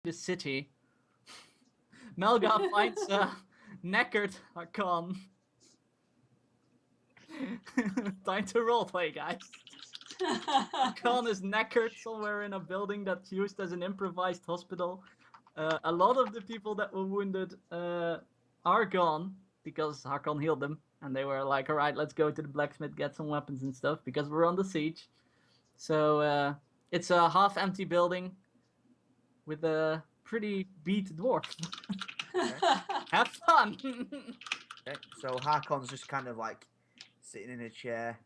the city, Melga finds a knackered Hakan. Time to roleplay, guys. Hakan is knackered somewhere in a building that's used as an improvised hospital. A lot of the people that were wounded are gone because Hakan healed them, and they were like, "All right, let's go to the blacksmith, get some weapons and stuff because we're on the siege." So it's a half-empty building with a pretty beat dwarf. Have fun. Okay, so Harkon's just kind of like sitting in a chair.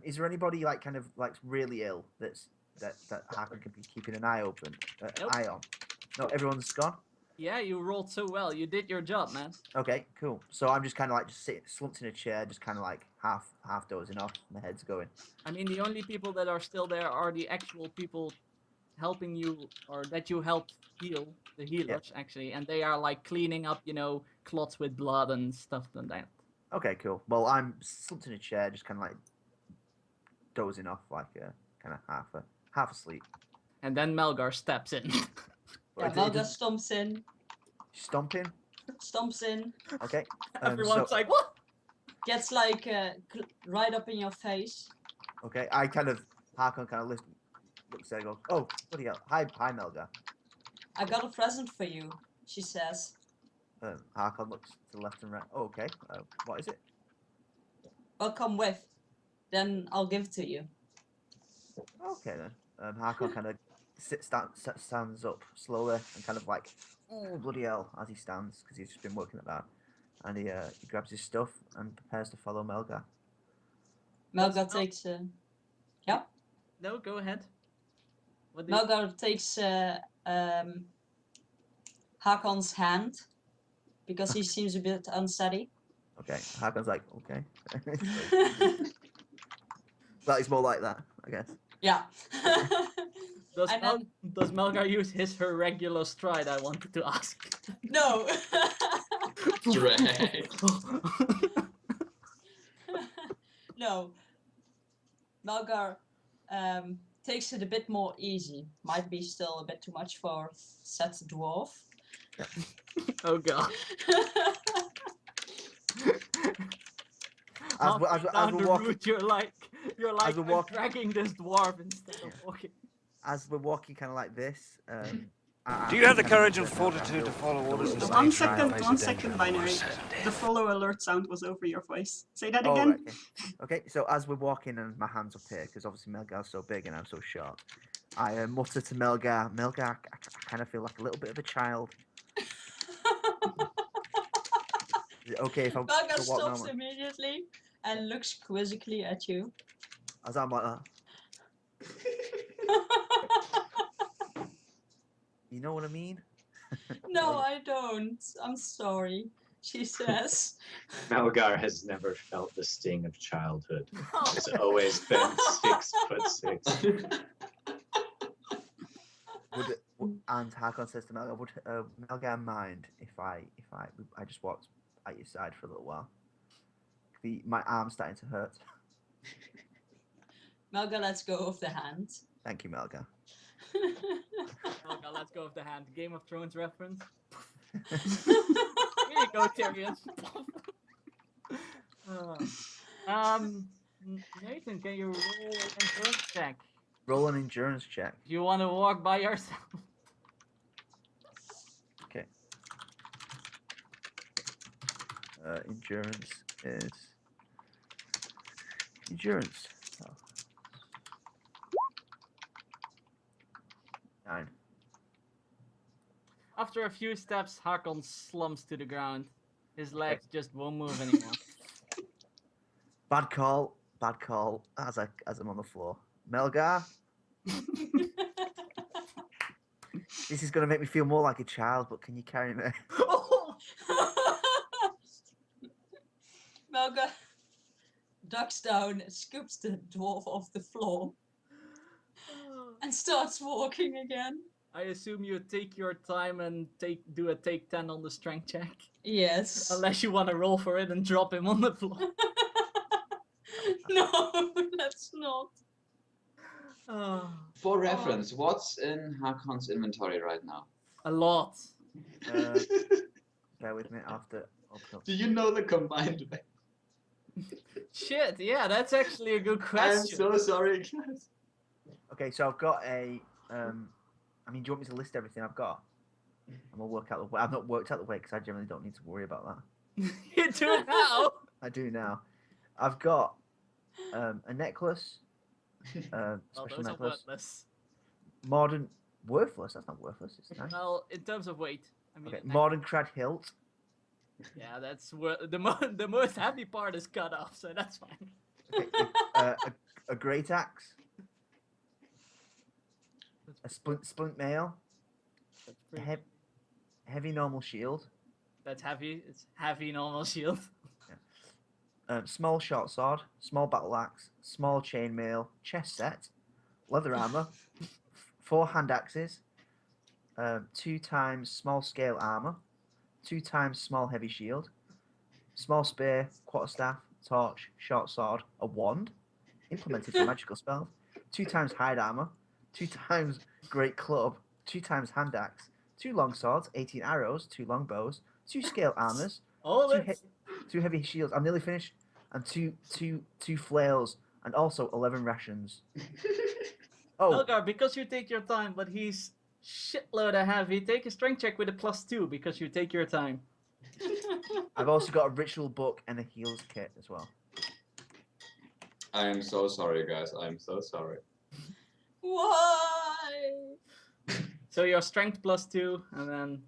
Is there anybody like kind of like really ill that Harkon can be keeping an eye open Nope. eye on? No, everyone's gone. Yeah, you rolled so well. You did your job, man. Okay, cool. So I'm just kind of like just sitting slumped in a chair, just kind of like half dozing off. My head's going. I mean, the only people that are still there are the actual people helping you, or that you helped heal, the healers, actually, and they are like cleaning up, clots with blood and stuff like that. Okay, cool. Well, I'm slumped in a chair, just kind of like dozing off, like kind of half asleep. And then Melgar steps in. Yeah, Melga stomps in. Stomping. Stomps in. Okay. Everyone's like, what? Gets like right up in your face. Okay, Harkon kind of looks there and goes, "Oh, bloody hell. Hi, Melga." I got a present for you, she says. Harkon looks to the left and right. Oh, okay. What is it? Well, come with. Then I'll give it to you. Okay then. Harkon kind of stands up slowly and kind of like, "Oh, bloody hell," as he stands because he's just been working at that. And he grabs his stuff and prepares to follow Melga. Melga takes... Yeah? No, go ahead. Melga takes Hakon's hand because he seems a bit unsteady. Okay, Harkon's like, okay. That is more like that, I guess. Yeah. Does Melgar use her regular stride? I wanted to ask. No. Drag. No. Melgar takes it a bit more easy. Might be still a bit too much for said dwarf. Oh god. As we're walking, you're like dragging this dwarf instead of walking. As we're walking kind of like this, do you have the courage and fortitude to follow orders and One second, binary. The follow alert sound was over your voice. Say that again. Right, okay. So as we're walking and my hands up here, because obviously Melgar's so big and I'm so short, I mutter to Melgar, I kind of feel like a little bit of a child. Is it okay if I Melgar stops immediately and looks quizzically at you. As I'm like that. You know what I mean? No, I don't. I'm sorry, she says. Melgar has never felt the sting of childhood. He's always been 6'6". And Harkon says to Melgar, "Would Melgar mind if I just walked at your side for a little while? My arm's starting to hurt." Melgar lets go of the hand. Thank you, Melgar. Melgar lets go of the hand. Game of Thrones reference. Here you go, Tyrion. Nathan, can you roll an endurance check? Roll an endurance check. Do you want to walk by yourself? Okay. Endurance is... Endurance. Oh. 9. After a few steps, Hakon slumps to the ground. His legs just won't move anymore. Bad call. As I'm on the floor. Melgar. This is gonna make me feel more like a child, but can you carry me? Melgar ducks down, scoops the dwarf off the floor, and starts walking again. I assume you take your time and do a take 10 on the strength check. Yes. Unless you want to roll for it and drop him on the floor. No, let's not. For reference, what's in Hakon's inventory right now? A lot. Bear with me. I have to open up. Do you know the combined weight? Shit, yeah, that's actually a good I am question. so sorry, guys. Okay, so I've got a. I mean, do you want me to list everything I've got? I'm gonna work out the weight. I've not worked out the weight because I generally don't need to worry about that. You do it now. I do now. I've got a necklace, Well, special those are necklace, worthless. modern worthless. That's not worthless. It's nice. Well, in terms of weight, I mean, Okay, it- modern crad hilt. yeah, that's where the most heavy part is cut off, so that's fine. Okay, a great axe, a splint mail, That's a pretty heavy normal shield, That's heavy. It's heavy normal shield. small short sword, small battle axe, small chainmail, chest set, leather armor, 4 hand axes, 2 times small scale armor, 2 times small heavy shield, small spear, quarterstaff, torch, short sword, a wand, implemented for magical spells, 2 times hide armor, 2 times great club, 2 times hand axe, 2 long swords, 18 arrows, 2 long bows, 2 scale armors, All 2 it. 2 heavy shields. I'm nearly finished. And two flails, and also 11 rations. Oh, Elgar, because you take your time, but he's shitload of heavy. Take a strength check with a +2 because you take your time. I've also got a ritual book and a heals kit as well. I am so sorry, guys. I am so sorry. Why? So your strength +2, and then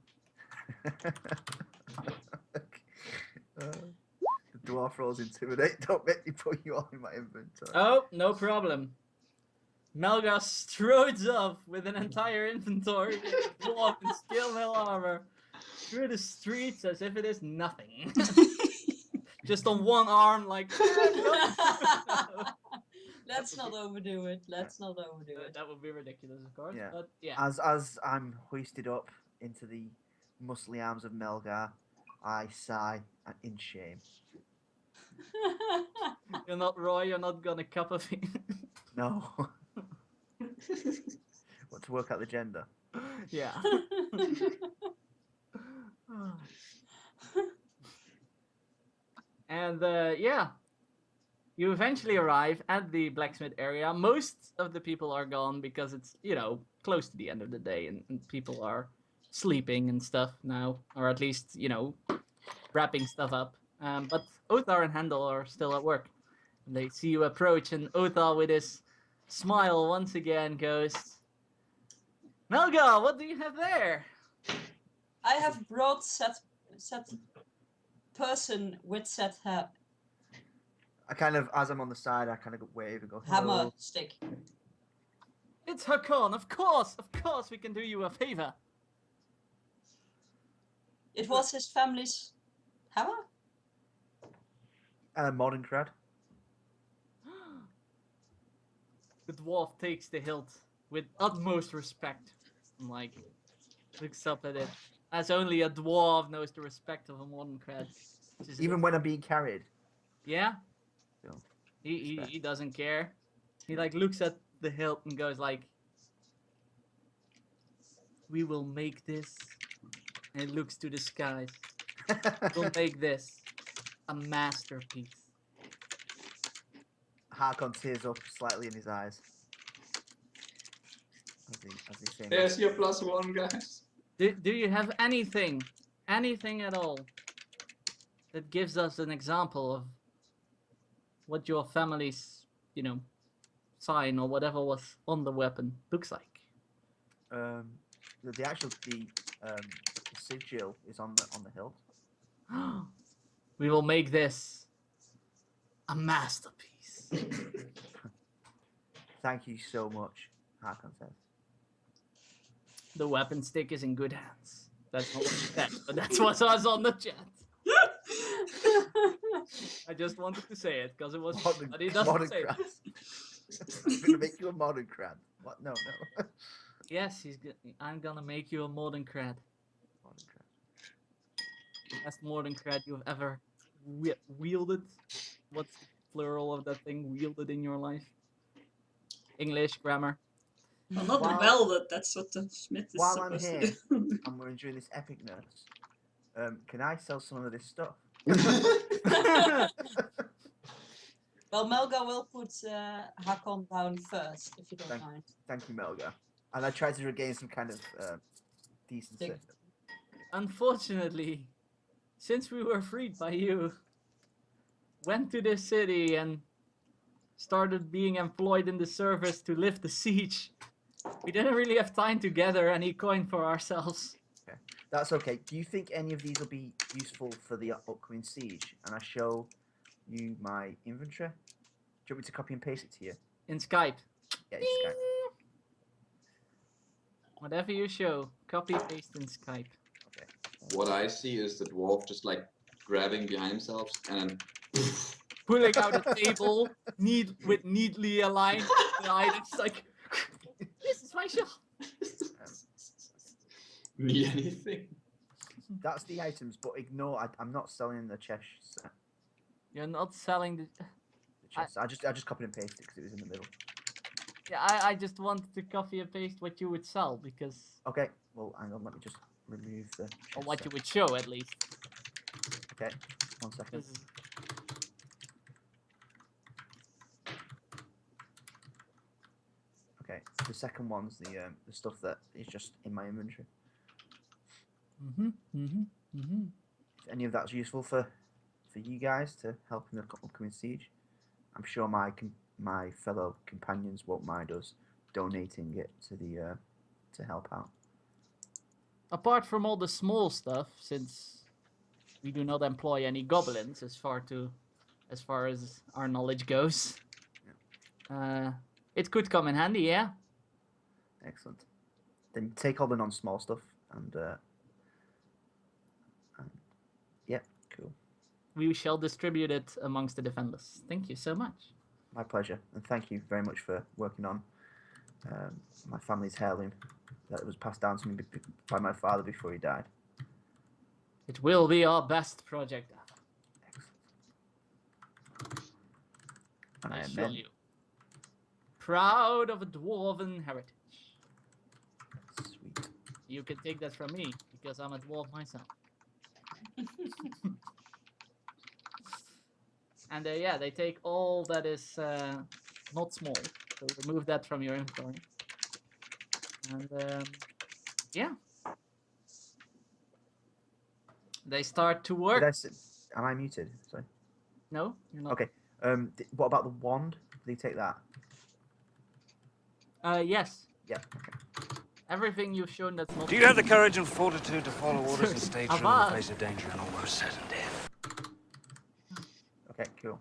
The dwarf rolls intimidate. Don't make me put you all in my inventory. oh, no problem. Melga strodes off with an entire inventory of dwarf and scale mail armor through the streets as if it is nothing. Just on one arm, like. Let's not overdo it. Let's not overdo it. That would be ridiculous, of course. Yeah. But yeah. As I'm hoisted up into the muscly arms of Melgar, I sigh in shame. You're not Roy, you're not gonna cup of it. No. What, to work out the gender? Yeah. And yeah, you eventually arrive at the blacksmith area. Most of the people are gone because it's, you know, close to the end of the day and people are sleeping and stuff now, or at least, you know, wrapping stuff up. But Othar and Handel are still at work. And they see you approach, and Othar, with his smile once again, goes, Melga, what do you have there? I have brought set person with set I kind of, as I'm on the side, I kind of wave and go, hammer hello. stick. It's Hakon, of course we can do you a favor. It was his family's hammer. Modern crad. The dwarf takes the hilt with utmost respect and, like, looks up at it. As only a dwarf knows the respect of a modern cred. Even when I'm being carried. Yeah? Yeah. He doesn't care. He, like, looks at the hilt and goes like, we will make this. And he looks to the skies. We'll make this a masterpiece. Harkon tears up slightly in his eyes. As he saying There's your +1, guys. Do you have anything at all, that gives us an example of what your family's, you know, sign or whatever was on the weapon looks like? the actual sigil is on the hilt. We will make this a masterpiece. Thank you so much, Harkon says. The weapon stick is in good hands. That's not what he said, but that's what was on the chat. I just wanted to say it because it was. But he doesn't say crad. it. I'm gonna make you a modern crad. What? No. Yes, I'm gonna make you a modern cred. Modern crad. Best modern cred you've ever wielded. What's the plural of that thing? Wielded in your life? English grammar. Well, not While- the bell, that's what the smith is While I'm supposed here, to do. and we're enjoying this epicness, can I sell some of this stuff? Well, Melga will put Hakon down first, if you don't Thank- mind. Thank you, Melga. And I try to regain some kind of decency. Dig- Unfortunately, since we were freed by you, went to this city and started being employed in the service to lift the siege, we didn't really have time to gather any coin for ourselves. That's okay. Do you think any of these will be useful for the upcoming siege? And I show you my inventory. Do you want me to copy and paste it to you? In Skype. Yeah, it's Skype. Whatever you show, copy paste in Skype. What I see is the dwarf just like grabbing behind himself and then Pulling out a table, with neatly aligned the items, like, this is my shop. me anything. That's the items, but ignore. I'm not selling the chest set. You're not selling the. The chest. I just copied and pasted because it was in the middle. Yeah, I just wanted to copy and paste what you would sell because, Okay. Well, hang on. Let me just remove the. or chest what set. you would show at least. Okay. 1 second. 'Cause Okay. The second one's the stuff that is just in my inventory. If any of that's useful for you guys to help in the upcoming siege, I'm sure my fellow companions won't mind us donating it to the to help out. Apart from all the small stuff, since we do not employ any goblins as far as our knowledge goes, it could come in handy, yeah. Excellent. Then take all the non-small stuff and yeah, cool. We shall distribute it amongst the defenders. Thank you so much. My pleasure, and thank you very much for working on my family's heirloom that was passed down to me by my father before he died. It will be our best project ever. Excellent. And I am assure then. you. Proud of a dwarven heritage. Sweet. You can take that from me, because I'm a dwarf myself. And yeah, they take all that is not small. So remove that from your inventory. And yeah. They start to work. Am I muted? Sorry. No, you're not. Okay. What about the wand? Did they take that? Yes. Yeah. Okay. Everything you've shown that's not. Do you have the courage and fortitude to follow orders and stay true in the Avad. face of danger and almost certain death? Okay. Cool.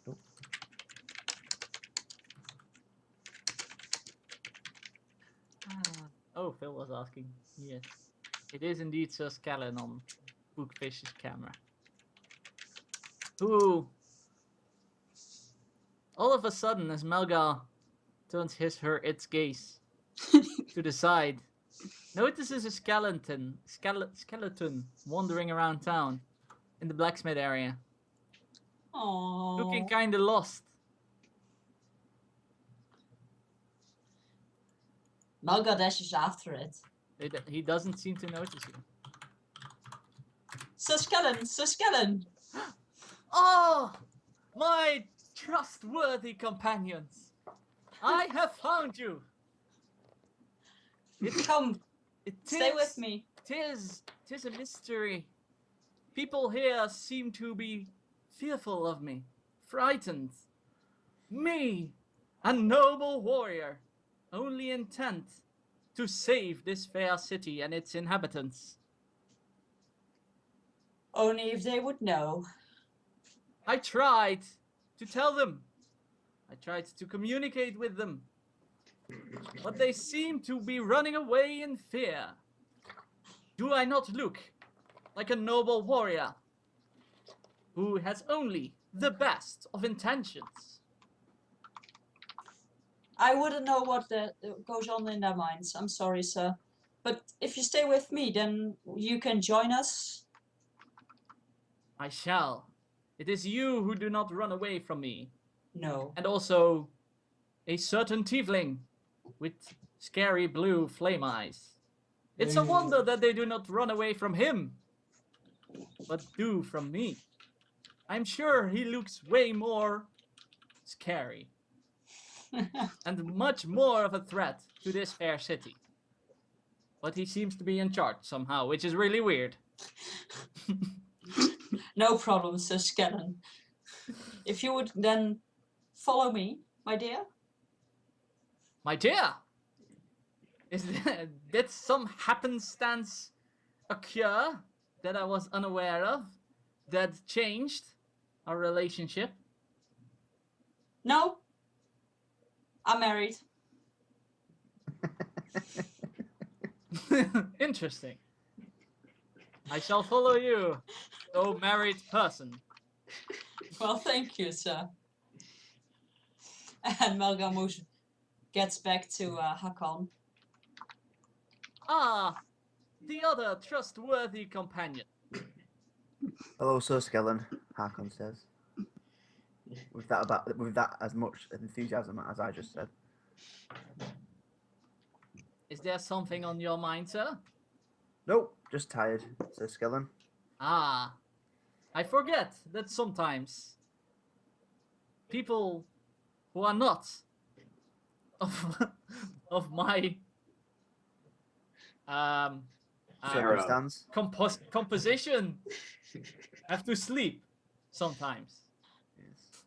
Cool. Oh, Phil was asking. Yes. It is indeed Sir Scallon on Bookfish's camera. Who, all of a sudden, as Melga turns its gaze to the side, notices a skeleton wandering around town in the blacksmith area, Aww. looking kinda lost. Melga dashes after it. He doesn't seem to notice you. Sir Skellen! Oh, my trustworthy companions! I have found you. Come, It stay is- with me. Tis a mystery. People here seem to be fearful of me, frightened. Me, a noble warrior, only intent to save this fair city and its inhabitants. Only if they would know. I tried to tell them. I tried to communicate with them. But they seem to be running away in fear. Do I not look like a noble warrior who has only the best of intentions? I wouldn't know what goes on in their minds. I'm sorry, sir. But if you stay with me, then you can join us. I shall. It is you who do not run away from me. No. And also, a certain tiefling with scary blue flame eyes. It's a wonder that they do not run away from him, but do from me. I'm sure he looks way more scary and much more of a threat to this fair city. But he seems to be in charge somehow, which is really weird. No problem, Sir Skellen. If you would then follow me, my dear. My dear, did some happenstance occur that I was unaware of that changed our relationship? No, I'm married. Interesting. I shall follow you, O married person. Well, thank you, sir. And Melgamush gets back to Hakon. Ah, the other trustworthy companion. Hello, Sir Skellen, Hakon says. With that as much enthusiasm as I just said. Is there something on your mind, sir? Nope, just tired, Sir Skellen. Ah, I forget that sometimes people who are not of my Circumstance. composition have to sleep sometimes. Yes.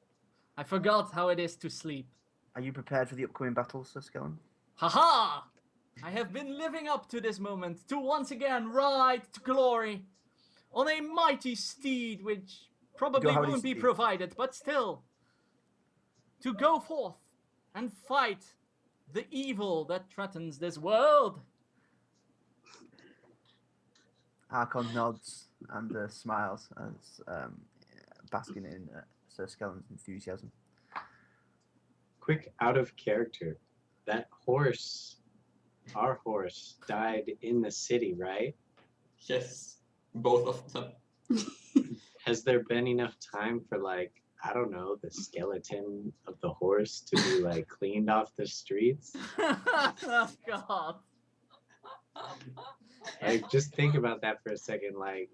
I forgot how it is to sleep. Are you prepared for the upcoming battle, Sir Skellen? Haha! I have been living up to this moment to once again ride to glory on a mighty steed which probably have any won't be steed? provided, but still to go forth and fight the evil that threatens this world. Hakon nods and smiles as basking in Sir Skellen's enthusiasm. Quick out of character. That horse, our horse, died in the city, right? Yes, both of them. Has there been enough time for, like, I don't know, the skeleton of the horse to be like cleaned off the streets? Oh, God. Like, just think about that for a second. Like,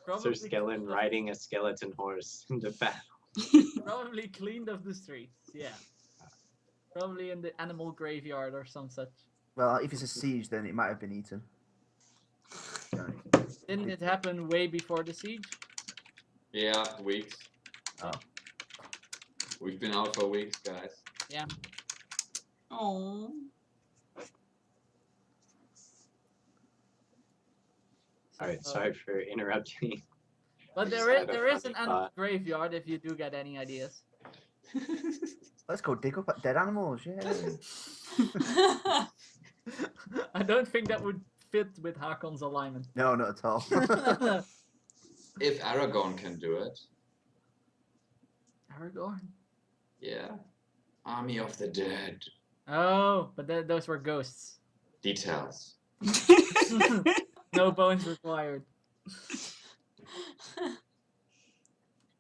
Probably Sir Skellen riding a skeleton horse into battle. Probably cleaned of the streets, yeah. Probably in the animal graveyard or some such. Well, if it's a siege, then it might have been eaten. Didn't it happen way before the siege? Yeah, weeks. Oh. We've been out for weeks, guys. Yeah. Oh. Alright, sorry for interrupting. But just there had a is an funny animal thought. graveyard if you do get any ideas. Let's go dig up dead animals, yeah. I don't think that would fit with Hakon's alignment. No, not at all. If Aragorn can do it, Aragorn? yeah. Army of the Dead. Oh, but those were ghosts. Details. No bones required.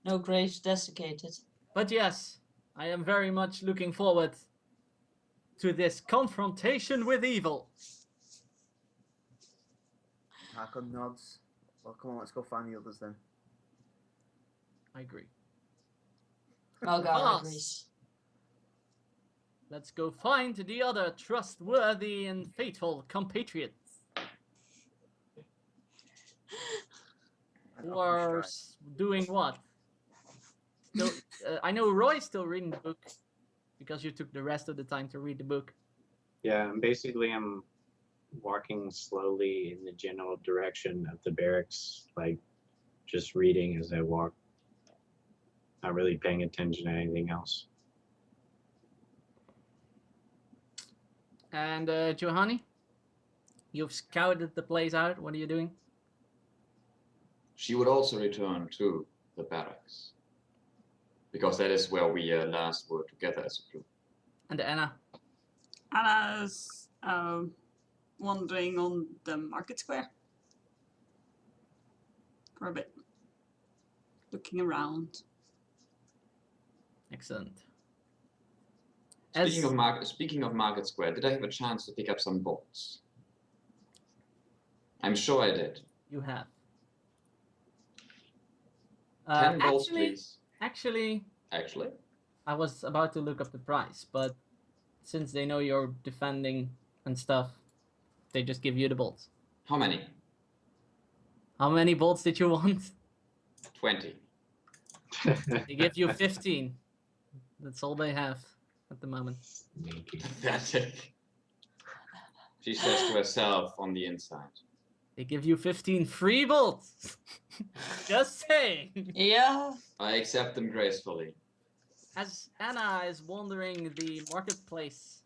No graves desiccated. But yes, I am very much looking forward to this confrontation with evil. Hakon nods. Well, come on, let's go find the others then. I agree. Melgar Us. agrees. Let's go find the other trustworthy and faithful compatriots who are doing what? Still, I know Roy's still reading the book because you took the rest of the time to read the book. Yeah, and basically I'm walking slowly in the general direction of the barracks, like just reading as I walk. Not really paying attention to anything else. And Johanny, you've scouted the place out. What are you doing? She would also return to the barracks. Because that is where we last were together as a group. And Anna? Anna's wandering on the market square for a bit, looking around. Excellent. As Speaking of Market Square, did I have a chance to pick up some bolts? I'm sure I did. you have. 10 bolts, actually, please. actually, Actually, I was about to look up the price, but since they know you're defending and stuff, they just give you the bolts. how many? How many bolts did you want? 20. They give you 15. That's all they have at the moment. Sneaky. Pathetic. She says to herself on the inside. They give you 15 free bolts. Just saying. Yeah. I accept them gracefully. As Anna is wandering the marketplace,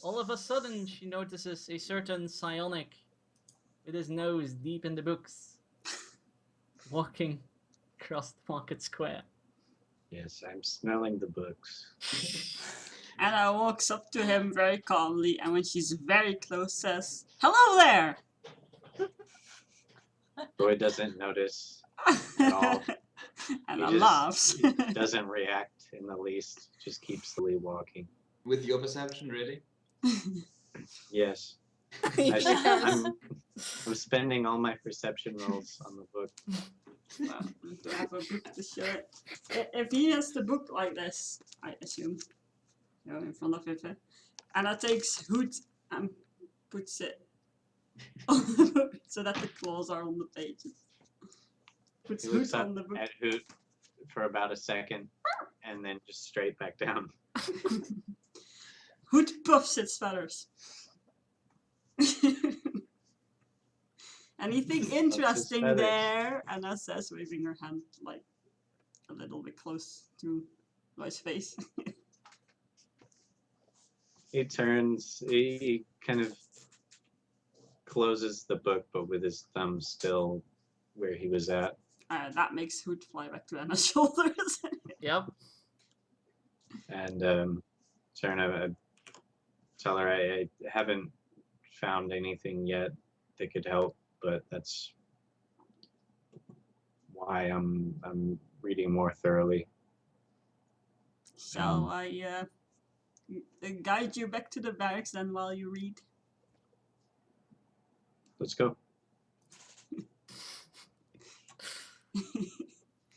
all of a sudden she notices a certain psionic with his nose deep in the books, walking across the market square. Yes, I'm smelling the books. Anna walks up to him very calmly, and when she's very close, says, "Hello there!" Roy doesn't notice at all. Anna He just- laughs. Doesn't react in the least. Just keeps slowly walking. With your perception, really? Yes. Yes. I'm spending all my perception rolls on the book. Well, to have a book to show it. If he has the book like this, I assume, you know, in front of him, Anna takes Hood and puts it on the book so that the claws are on the pages. Puts He Hood looks up on the book. at Hoot for about a second, and then just straight back down. Hood puffs its feathers. Anything interesting feathers. there? Anna says, waving her hand like a little bit close to Roy's face. He turns. He kind of closes the book, but with his thumb still where he was at. That makes Hood fly back to Anna's shoulders. Yep. And turn over, tell her I haven't found anything yet that could help, but that's why I'm reading more thoroughly. Shall I guide you back to the barracks then while you read? Let's go.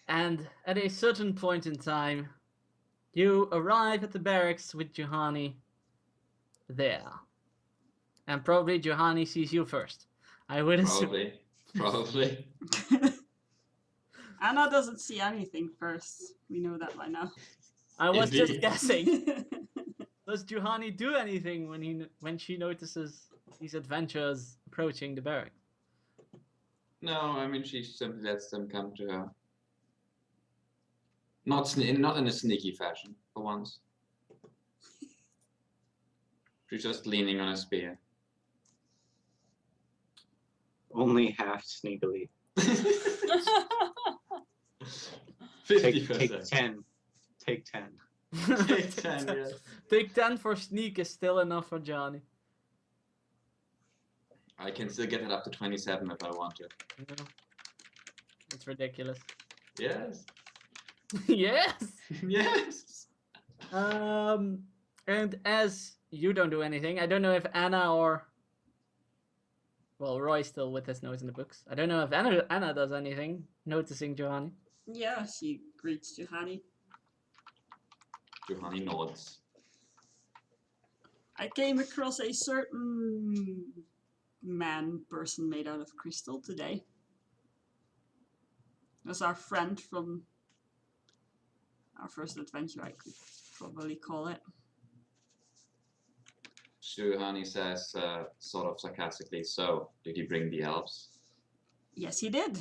And at a certain point in time, you arrive at the barracks with Juhani there. And probably Juhani sees you first. I would assume. Probably. Anna doesn't see anything first. We know that by now. I was just Indeed. guessing. Does Juhani do anything when she notices these adventurers approaching the barracks? No, I mean she simply lets them come to her. Not in a sneaky fashion, for once. She's just leaning on a spear. Only half sneakily. 50%. Take 10. Take 10. Take 10, yes. Take 10 for sneak is still enough for Johnny. I can still get it up to 27 if I want to. No. It's ridiculous. Yes. Yes! Yes. And as you don't do anything, I don't know if Anna or... Well, Roy's still with his nose in the books. I don't know if Anna does anything, noticing Johanny. Yeah, she greets Juhani. Juhani nods. I came across a certain person made out of crystal today. That's our friend from our first adventure, I could probably call it. Juhani says, sort of sarcastically, so, did he bring the elves? Yes, he did.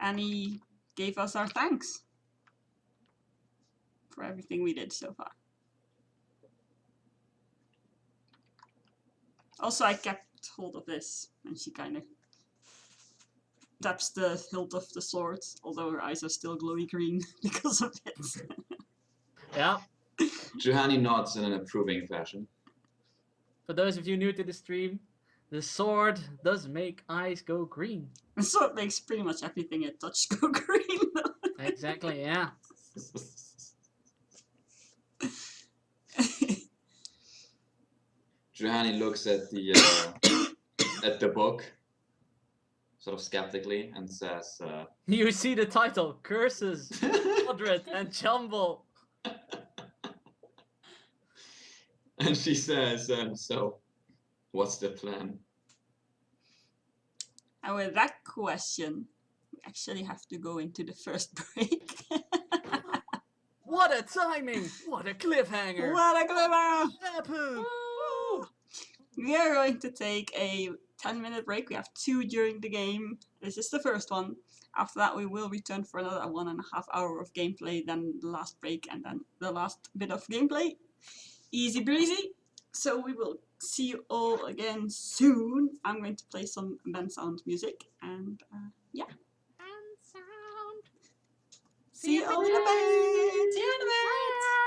And he gave us our thanks for everything we did so far. Also, I kept hold of this, and she kind of taps the hilt of the sword, although her eyes are still glowy green because of it. Yeah. Juhani nods in an approving fashion. For those of you new to the stream, the sword does make eyes go green. The sword makes pretty much everything it touches go green. Exactly, yeah. Juhani looks at the book, sort of skeptically, and says, You see the title, Curses, Mordred, and Jumble. and she says, so, what's the plan? And with that question, we actually have to go into the first break. What a timing! What a cliffhanger! What a clever! Apu! Woo! We are going to take a 10-minute break. We have 2 during the game. This is the first one. After that, we will return for another 1.5 hour of gameplay, then the last break, and then the last bit of gameplay. Easy breezy. So we will see you all again soon. I'm going to play some band sound music, and yeah. And sound. See you all in a bit. See you in a bit.